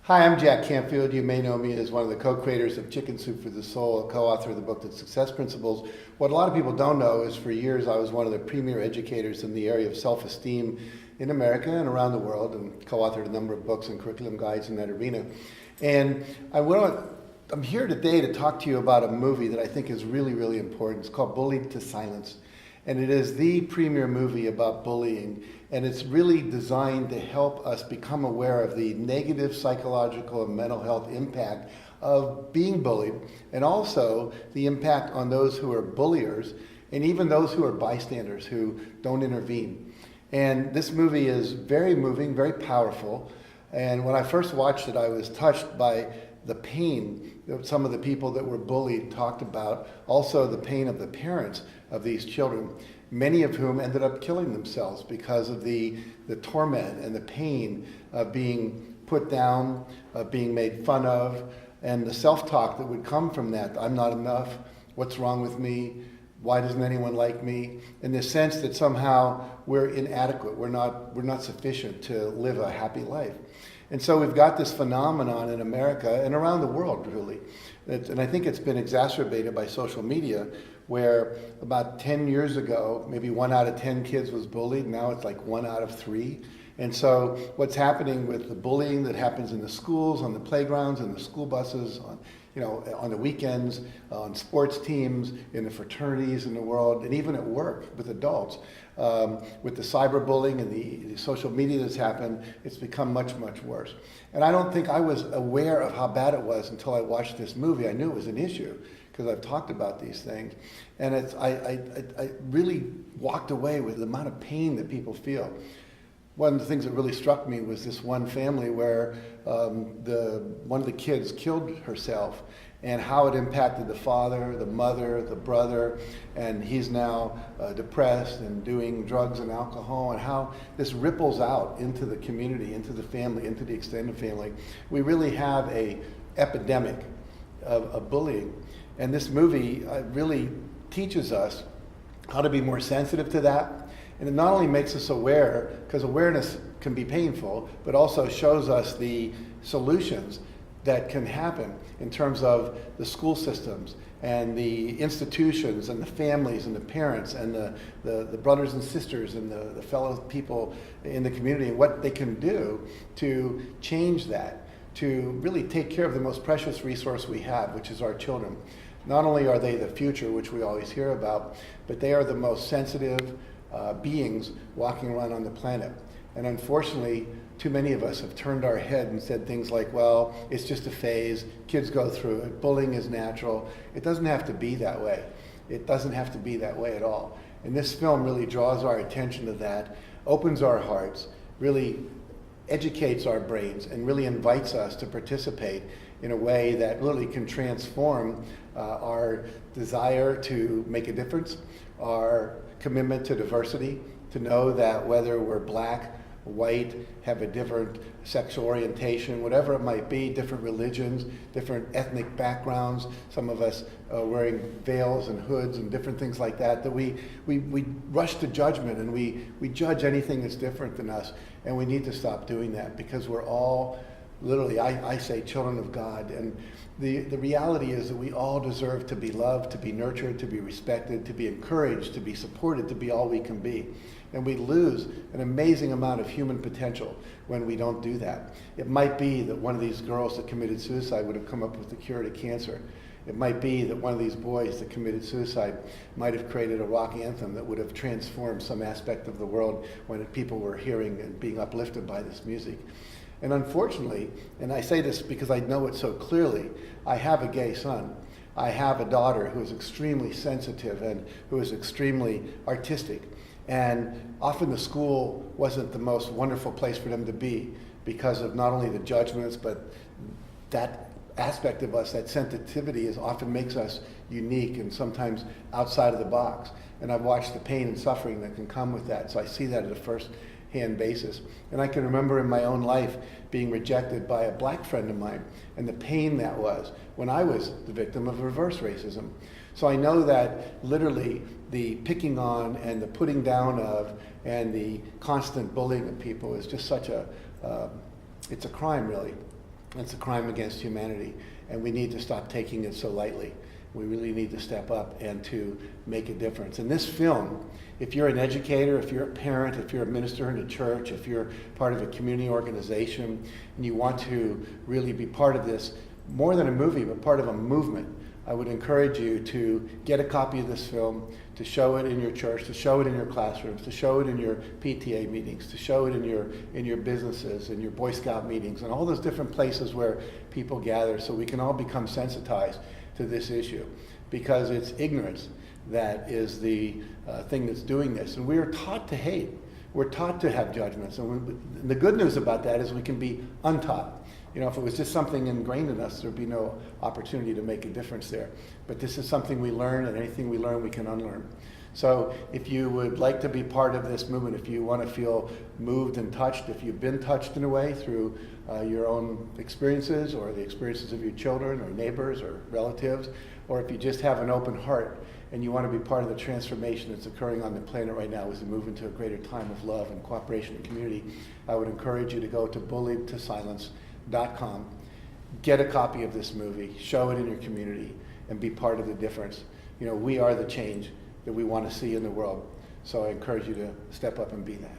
Hi, I'm Jack Canfield. You may know me as one of the co-creators of Chicken Soup for the Soul, a co-author of the book, The Success Principles. What a lot of people don't know is for years I was one of the premier educators in the area of self-esteem in America and around the world, and co-authored a number of books and curriculum guides in that arena. And I'm here today to talk to you about a movie that I think is really, really important. It's called Bullied to Silence. And it is the premier movie about bullying, and it's really designed to help us become aware of the negative psychological and mental health impact of being bullied, and also the impact on those who are bulliers, and even those who are bystanders who don't intervene. And this movie is very moving, very powerful, and when I first watched it, I was touched by the pain that some of the people that were bullied talked about, also the pain of the parents of these children, many of whom ended up killing themselves because of the torment and the pain of being put down, of being made fun of, and the self-talk that would come from that. I'm not enough. What's wrong with me? Why doesn't anyone like me? In the sense that somehow we're inadequate, we're not sufficient to live a happy life. And so we've got this phenomenon in America and around the world, really. And I think it's been exacerbated by social media, where about 10 years ago, maybe 1 out of 10 kids was bullied. Now it's like 1 out of 3. And so what's happening with the bullying that happens in the schools, on the playgrounds, in the school buses, on the weekends, on sports teams, in the fraternities in the world, and even at work with adults, with the cyberbullying and the social media that's happened, it's become much, much worse. And I don't think I was aware of how bad it was until I watched this movie. I knew it was an issue because I've talked about these things. And I really walked away with the amount of pain that people feel. One of the things that really struck me was this one family where one of the kids killed herself, and how it impacted the father, the mother, the brother, and he's now depressed and doing drugs and alcohol, and how this ripples out into the community, into the family, into the extended family. We really have an epidemic of bullying. And this movie really teaches us how to be more sensitive to that. And it not only makes us aware, because awareness can be painful, but also shows us the solutions that can happen in terms of the school systems and the institutions and the families and the parents and the brothers and sisters and the fellow people in the community, and what they can do to change that, to really take care of the most precious resource we have, which is our children. Not only are they the future, which we always hear about, but they are the most sensitive beings walking around on the planet. And unfortunately, too many of us have turned our head and said things like, well, it's just a phase, kids go through it, bullying is natural. It doesn't have to be that way. It doesn't have to be that way at all. And this film really draws our attention to that, opens our hearts, really educates our brains, and really invites us to participate in a way that really can transform our desire to make a difference, our commitment to diversity, to know that whether we're black, white, have a different sexual orientation, whatever it might be, different religions, different ethnic backgrounds, some of us wearing veils and hoods and different things like that, that we rush to judgment and we judge anything that's different than us. And we need to stop doing that, because we're all literally, I say, children of God. And the reality is that we all deserve to be loved, to be nurtured, to be respected, to be encouraged, to be supported, to be all we can be. And we lose an amazing amount of human potential when we don't do that. It might be that one of these girls that committed suicide would have come up with the cure to cancer. It might be that one of these boys that committed suicide might have created a rock anthem that would have transformed some aspect of the world when people were hearing and being uplifted by this music. And unfortunately, and I say this because I know it so clearly, I have a gay son. I have a daughter who is extremely sensitive and who is extremely artistic. And often the school wasn't the most wonderful place for them to be because of not only the judgments, but that aspect of us, that sensitivity, often makes us unique and sometimes outside of the box. And I've watched the pain and suffering that can come with that, so I see that at a first-hand basis. And I can remember in my own life being rejected by a black friend of mine, and the pain that was when I was the victim of reverse racism. So I know that literally the picking on and the putting down of and the constant bullying of people is just such a, it's a crime really. It's a crime against humanity, and we need to stop taking it so lightly. We really need to step up and to make a difference. In this film, if you're an educator, if you're a parent, if you're a minister in a church, if you're part of a community organization, and you want to really be part of this, more than a movie, but part of a movement, I would encourage you to get a copy of this film, to show it in your church, to show it in your classrooms, to show it in your PTA meetings, to show it in your businesses, in your Boy Scout meetings, and all those different places where people gather, so we can all become sensitized to this issue, because it's ignorance that is the thing that's doing this. And we are taught to hate. We're taught to have judgments. And the good news about that is we can be untaught. You know, if it was just something ingrained in us, there'd be no opportunity to make a difference there. But this is something we learn, and anything we learn, we can unlearn. So if you would like to be part of this movement, if you want to feel moved and touched, if you've been touched in a way through your own experiences or the experiences of your children or neighbors or relatives, or if you just have an open heart and you want to be part of the transformation that's occurring on the planet right now as we move into a greater time of love and cooperation and community, I would encourage you to go to bulliedtosilence.com, get a copy of this movie, show it in your community, and be part of the difference. You know, we are the change that we want to see in the world. So I encourage you to step up and be that.